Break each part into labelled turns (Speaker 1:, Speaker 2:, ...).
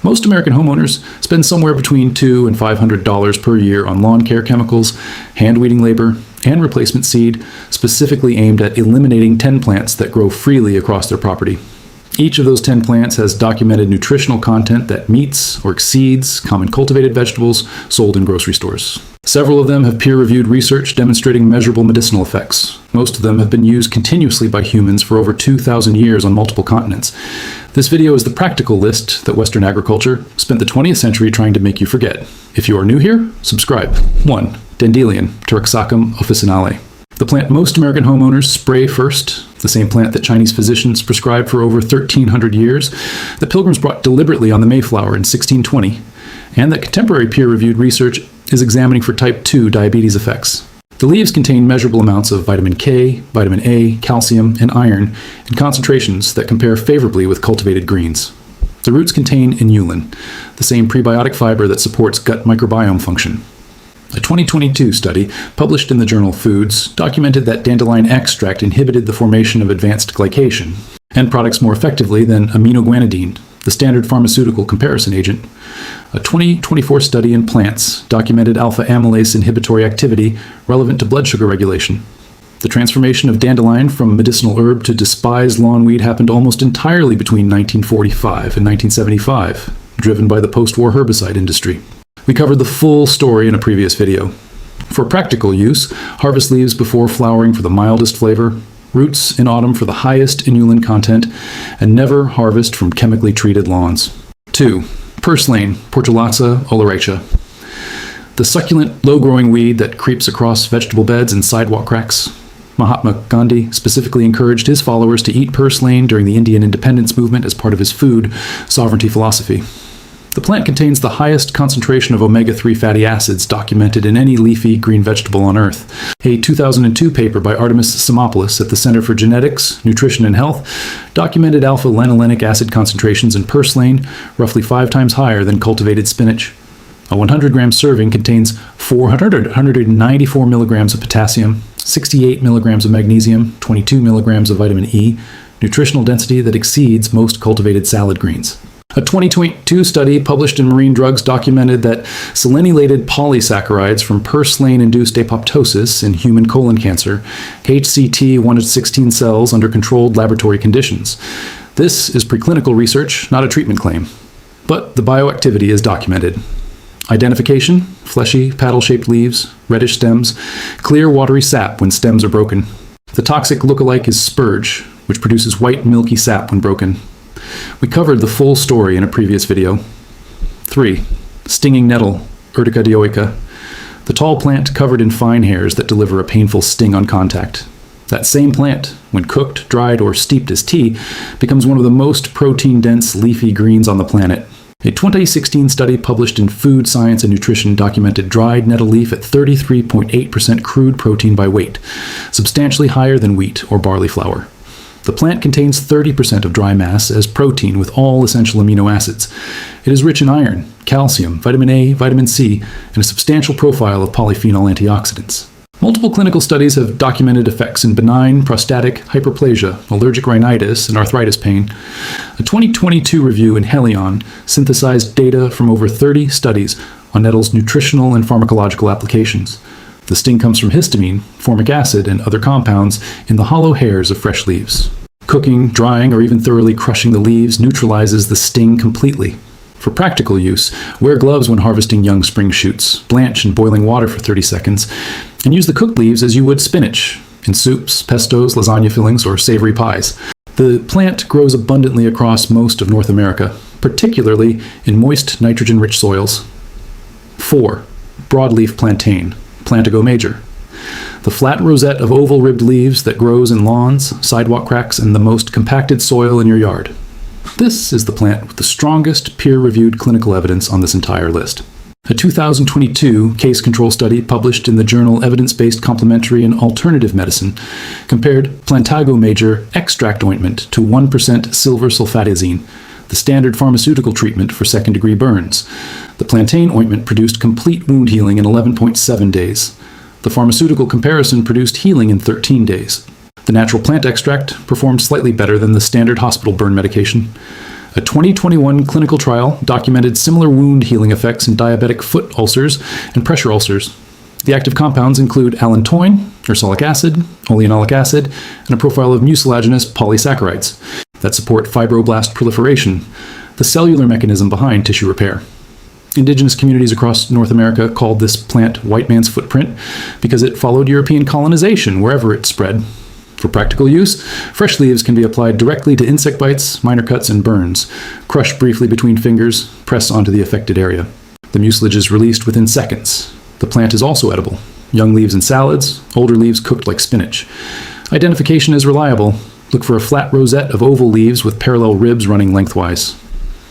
Speaker 1: Most American homeowners spend somewhere between $200 and $500 per year on lawn care chemicals, hand weeding labor, and replacement seed, specifically aimed at eliminating 10 plants that grow freely across their property. Each of those 10 plants has documented nutritional content that meets or exceeds common cultivated vegetables sold in grocery stores. Several of them have peer-reviewed research demonstrating measurable medicinal effects. Most of them have been used continuously by humans for over 2,000 years on multiple continents. This video is the practical list that Western agriculture spent the 20th century trying to make you forget. If you are new here, subscribe. 1. Dandelion, Taraxacum officinale. The plant most American homeowners spray first, the same plant that Chinese physicians prescribed for over 1,300 years, that Pilgrims brought deliberately on the Mayflower in 1620, and that contemporary peer-reviewed research is examining for type 2 diabetes effects. The leaves contain measurable amounts of vitamin K, vitamin A, calcium, and iron in concentrations that compare favorably with cultivated greens. The roots contain inulin, the same prebiotic fiber that supports gut microbiome function. A 2022 study published in the journal Foods documented that dandelion extract inhibited the formation of advanced glycation and products more effectively than aminoguanidine, the standard pharmaceutical comparison agent. A 2024 study in plants documented alpha amylase inhibitory activity relevant to blood sugar regulation. The transformation of dandelion from medicinal herb to despised lawn weed happened almost entirely between 1945 and 1975, driven by the post-war herbicide industry. We covered the full story in a previous video. For practical use, harvest leaves before flowering for the mildest flavor, roots in autumn for the highest inulin content, and never harvest from chemically treated lawns. 2. Purslane, Portulaca oleracea. The succulent, low-growing weed that creeps across vegetable beds and sidewalk cracks. Mahatma Gandhi specifically encouraged his followers to eat purslane during the Indian independence movement as part of his food sovereignty philosophy. The plant contains the highest concentration of omega-3 fatty acids documented in any leafy green vegetable on Earth. A 2002 paper by Artemis Simopoulos at the Center for Genetics, Nutrition, and Health documented alpha-linolenic acid concentrations in purslane roughly 5 times higher than cultivated spinach. A 100-gram serving contains 194 milligrams of potassium, 68 milligrams of magnesium, 22 milligrams of vitamin E, nutritional density that exceeds most cultivated salad greens. A 2022 study published in Marine Drugs documented that selenilated polysaccharides from purslane-induced apoptosis in human colon cancer, HCT116 cells under controlled laboratory conditions. This is preclinical research, not a treatment claim. But the bioactivity is documented. Identification: fleshy, paddle-shaped leaves, reddish stems, clear watery sap when stems are broken. The toxic lookalike is spurge, which produces white milky sap when broken. We covered the full story in a previous video. 3. Stinging nettle, Urtica dioica. The tall plant covered in fine hairs that deliver a painful sting on contact. That same plant, when cooked, dried, or steeped as tea, becomes one of the most protein-dense leafy greens on the planet. A 2016 study published in Food Science and Nutrition documented dried nettle leaf at 33.8% crude protein by weight, substantially higher than wheat or barley flour. The plant contains 30% of dry mass as protein with all essential amino acids. It is rich in iron, calcium, vitamin A, vitamin C, and a substantial profile of polyphenol antioxidants. Multiple clinical studies have documented effects in benign prostatic hyperplasia, allergic rhinitis, and arthritis pain. A 2022 review in Helion synthesized data from over 30 studies on nettle's nutritional and pharmacological applications. The sting comes from histamine, formic acid, and other compounds in the hollow hairs of fresh leaves. Cooking, drying, or even thoroughly crushing the leaves neutralizes the sting completely. For practical use, wear gloves when harvesting young spring shoots, blanch in boiling water for 30 seconds, and use the cooked leaves as you would spinach, in soups, pestos, lasagna fillings, or savory pies. The plant grows abundantly across most of North America, particularly in moist, nitrogen-rich soils. 4. Broadleaf plantain, Plantago major. The flat rosette of oval-ribbed leaves that grows in lawns, sidewalk cracks, and the most compacted soil in your yard. This is the plant with the strongest peer-reviewed clinical evidence on this entire list. A 2022 case control study published in the journal Evidence-Based Complementary and Alternative Medicine compared Plantago major extract ointment to 1% silver sulfatazine, the standard pharmaceutical treatment for second-degree burns. The plantain ointment produced complete wound healing in 11.7 days. The pharmaceutical comparison produced healing in 13 days. The natural plant extract performed slightly better than the standard hospital burn medication. A A 2021 clinical trial documented similar wound healing effects in diabetic foot ulcers and pressure ulcers. The active compounds include allantoin, ursolic acid, oleanolic acid, and a profile of mucilaginous polysaccharides that support fibroblast proliferation, the cellular mechanism behind tissue repair. Indigenous communities across North America called this plant white man's footprint because it followed European colonization wherever it spread. For practical use, fresh leaves can be applied directly to insect bites, minor cuts, and burns. Crush briefly between fingers, press onto the affected area. The mucilage is released within seconds. The plant is also edible. Young leaves in salads, older leaves cooked like spinach. Identification is reliable. Look for a flat rosette of oval leaves with parallel ribs running lengthwise.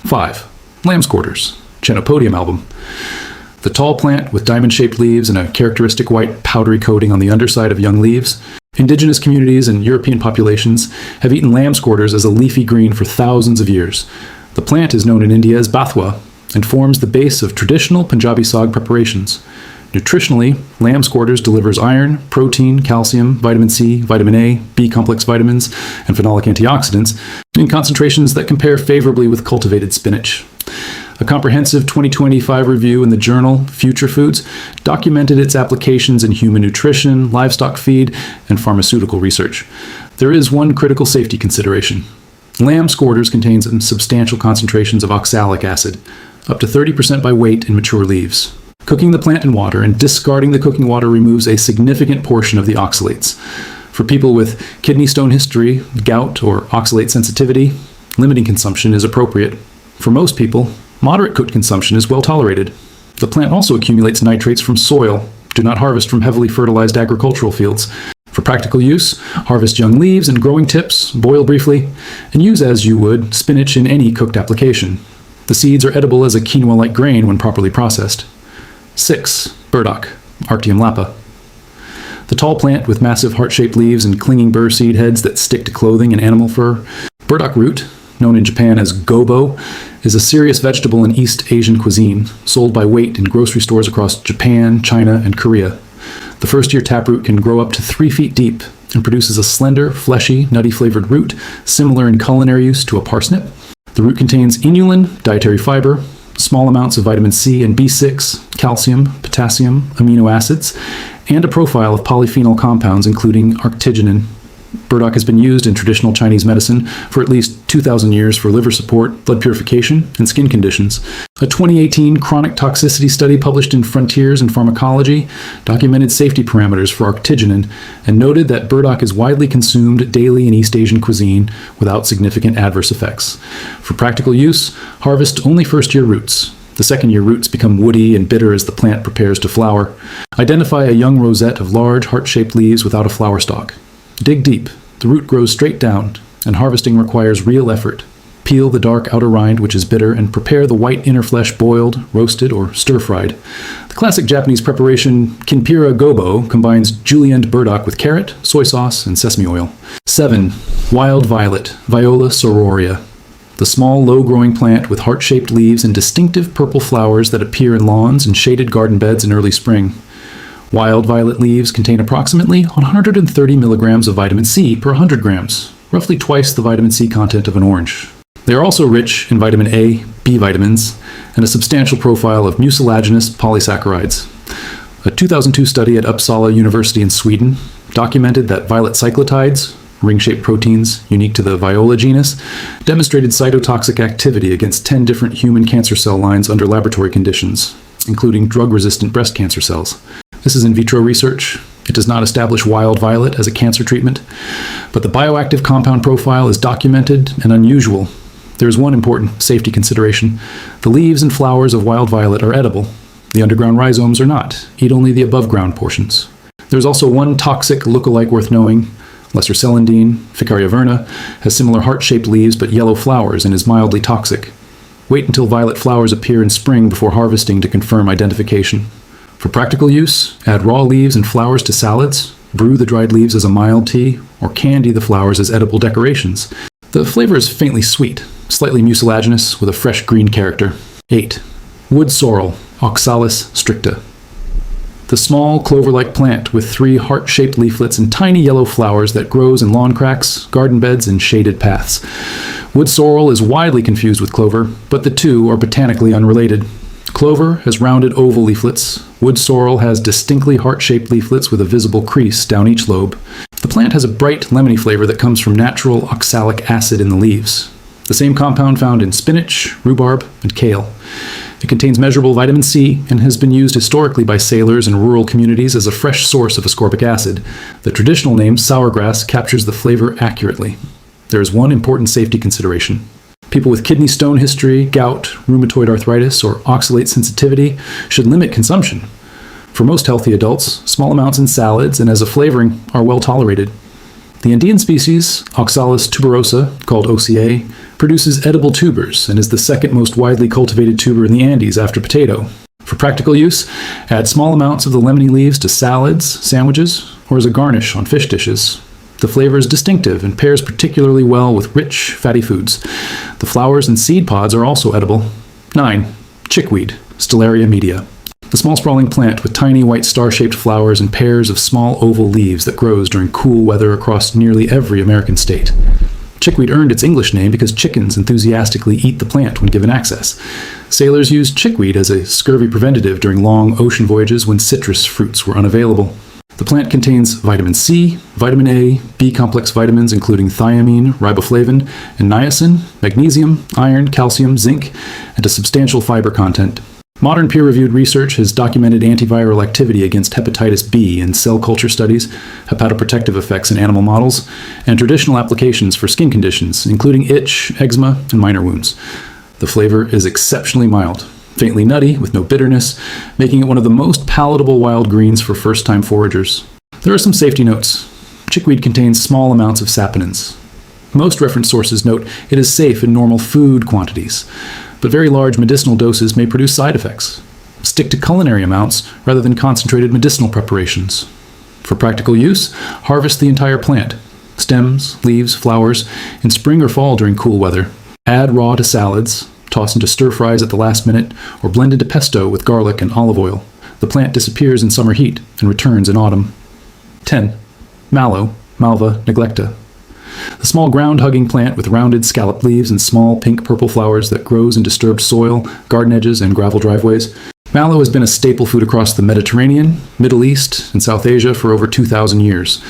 Speaker 1: 5. Lamb's quarters, Chenopodium album. The tall plant with diamond-shaped leaves and a characteristic white powdery coating on the underside of young leaves. Indigenous communities and European populations have eaten lamb's quarters as a leafy green for thousands of years. The plant is known in India as bathwa and forms the base of traditional Punjabi saag preparations. Nutritionally, lamb's quarters delivers iron, protein, calcium, vitamin C, vitamin A, B-complex vitamins, and phenolic antioxidants in concentrations that compare favorably with cultivated spinach. A comprehensive 2025 review in the journal Future Foods documented its applications in human nutrition, livestock feed, and pharmaceutical research. There is one critical safety consideration. Lamb's quarters contains substantial concentrations of oxalic acid, up to 30% by weight in mature leaves. Cooking the plant in water and discarding the cooking water removes a significant portion of the oxalates. For people with kidney stone history, gout, or oxalate sensitivity, limiting consumption is appropriate. For most people, moderate cooked consumption is well tolerated. The plant also accumulates nitrates from soil. Do not harvest from heavily fertilized agricultural fields. For practical use, harvest young leaves and growing tips, boil briefly, and use as you would spinach in any cooked application. The seeds are edible as a quinoa-like grain when properly processed. 6. Burdock, Arctium lapa. The tall plant with massive heart-shaped leaves and clinging burr seed heads that stick to clothing and animal fur. Burdock root, known in Japan as gobo, is a serious vegetable in East Asian cuisine, sold by weight in grocery stores across Japan, China, and Korea. The first-year taproot can grow up to 3 feet deep and produces a slender, fleshy, nutty-flavored root, similar in culinary use to a parsnip. The root contains inulin, dietary fiber, small amounts of vitamin C and B6, calcium, potassium, amino acids, and a profile of polyphenol compounds including arctiginin. Burdock has been used in traditional Chinese medicine for at least 2,000 years for liver support, blood purification, and skin conditions. A 2018 chronic toxicity study published in Frontiers in Pharmacology documented safety parameters for arctiginin and noted that burdock is widely consumed daily in East Asian cuisine without significant adverse effects. For practical use, harvest only first-year roots. The second-year roots become woody and bitter as the plant prepares to flower. Identify a young rosette of large, heart-shaped leaves without a flower stalk. Dig deep. The root grows straight down, and harvesting requires real effort. Peel the dark outer rind, which is bitter, and prepare the white inner flesh boiled, roasted, or stir-fried. The classic Japanese preparation, Kinpira gobo, combines julienned burdock with carrot, soy sauce, and sesame oil. 7. Wild violet, Viola sororia. The small, low-growing plant with heart-shaped leaves and distinctive purple flowers that appear in lawns and shaded garden beds in early spring. Wild violet leaves contain approximately 130 milligrams of vitamin C per 100 grams, roughly twice the vitamin C content of an orange. They are also rich in vitamin A, B vitamins, and a substantial profile of mucilaginous polysaccharides. A 2002 study at Uppsala University in Sweden documented that violet cyclotides, ring-shaped proteins unique to the Viola genus, demonstrated cytotoxic activity against 10 different human cancer cell lines under laboratory conditions, including drug-resistant breast cancer cells. This is in vitro research. It does not establish wild violet as a cancer treatment, but the bioactive compound profile is documented and unusual. There is one important safety consideration. The leaves and flowers of wild violet are edible. The underground rhizomes are not. Eat only the above-ground portions. There is also one toxic look-alike worth knowing. Lesser celandine, Ficaria verna, has similar heart-shaped leaves but yellow flowers and is mildly toxic. Wait until violet flowers appear in spring before harvesting to confirm identification. For practical use, add raw leaves and flowers to salads, brew the dried leaves as a mild tea, or candy the flowers as edible decorations. The flavor is faintly sweet, slightly mucilaginous with a fresh green character. 8. Wood sorrel, Oxalis stricta. the small clover-like plant with 3 heart-shaped leaflets and tiny yellow flowers that grows in lawn cracks, garden beds, and shaded paths. Wood sorrel is widely confused with clover, but the two are botanically unrelated. Clover has rounded oval leaflets. Wood sorrel has distinctly heart-shaped leaflets with a visible crease down each lobe. The plant has a bright lemony flavor that comes from natural oxalic acid in the leaves, the same compound found in spinach, rhubarb, and kale. It contains measurable vitamin C and has been used historically by sailors in rural communities as a fresh source of ascorbic acid. The traditional name, sourgrass, captures the flavor accurately. There is one important safety consideration. People with kidney stone history, gout, rheumatoid arthritis, or oxalate sensitivity should limit consumption. For most healthy adults, small amounts in salads and as a flavoring are well tolerated. The Andean species, Oxalis tuberosa, called OCA, produces edible tubers and is the second most widely cultivated tuber in the Andes after potato. For practical use, add small amounts of the lemony leaves to salads, sandwiches, or as a garnish on fish dishes. The flavor is distinctive and pairs particularly well with rich, fatty foods. The flowers and seed pods are also edible. 9. Chickweed, Stellaria media. The small sprawling plant with tiny white star-shaped flowers and pairs of small oval leaves that grows during cool weather across nearly every American state. Chickweed earned its English name because chickens enthusiastically eat the plant when given access. Sailors used chickweed as a scurvy preventative during long ocean voyages when citrus fruits were unavailable. The plant contains vitamin C, vitamin A, B-complex vitamins including thiamine, riboflavin, and niacin, magnesium, iron, calcium, zinc, and a substantial fiber content. Modern peer-reviewed research has documented antiviral activity against hepatitis B in cell culture studies, hepatoprotective effects in animal models, and traditional applications for skin conditions, including itch, eczema, and minor wounds. The flavor is exceptionally mild, faintly nutty with no bitterness, making it one of the most palatable wild greens for first-time foragers. There are some safety notes. Chickweed contains small amounts of saponins. Most reference sources note it is safe in normal food quantities, but very large medicinal doses may produce side effects. Stick to culinary amounts rather than concentrated medicinal preparations. For practical use, harvest the entire plant, stems, leaves, flowers, in spring or fall during cool weather. Add raw to salads, toss into stir-fries at the last minute, or blend into pesto with garlic and olive oil. The plant disappears in summer heat and returns in autumn. 10. Mallow, Malva neglecta. The small ground-hugging plant with rounded scalloped leaves and small pink-purple flowers that grows in disturbed soil, garden edges, and gravel driveways. Mallow has been a staple food across the Mediterranean, Middle East, and South Asia for over 2,000 years.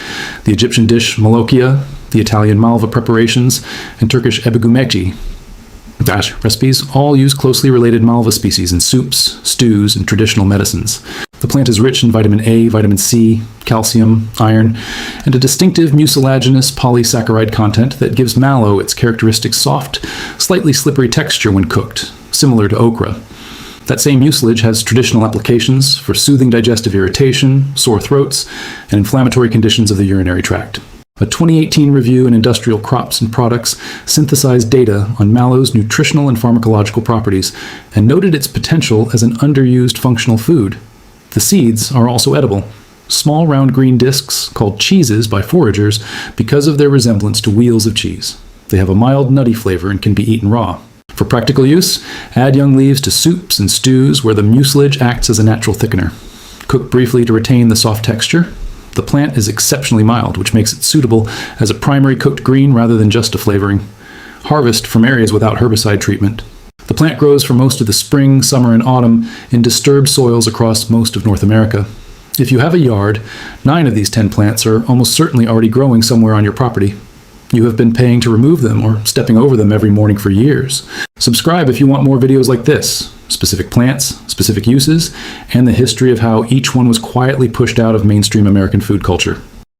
Speaker 1: The Egyptian dish molokia, the Italian malva preparations, and Turkish ebigumeci recipes all use closely related malva species in soups, stews, and traditional medicines. The plant is rich in vitamin A, vitamin C, calcium, iron, and a distinctive mucilaginous polysaccharide content that gives mallow its characteristic soft, slightly slippery texture when cooked, similar to okra. That same mucilage has traditional applications for soothing digestive irritation, sore throats, and inflammatory conditions of the urinary tract. A 2018 review in Industrial Crops and Products synthesized data on mallow's nutritional and pharmacological properties and noted its potential as an underused functional food. The seeds are also edible, small round green discs called cheeses by foragers because of their resemblance to wheels of cheese. They have a mild nutty flavor and can be eaten raw. For practical use, add young leaves to soups and stews where the mucilage acts as a natural thickener. Cook briefly to retain the soft texture. The plant is exceptionally mild, which makes it suitable as a primary cooked green rather than just a flavoring. Harvest from areas without herbicide treatment. The plant grows for most of the spring, summer, and autumn in disturbed soils across most of North America. If you have a yard, 9 of these 10 plants are almost certainly already growing somewhere on your property. You have been paying to remove them or stepping over them every morning for years. Subscribe if you want more videos like this, specific plants, specific uses, and the history of how each one was quietly pushed out of mainstream American food culture.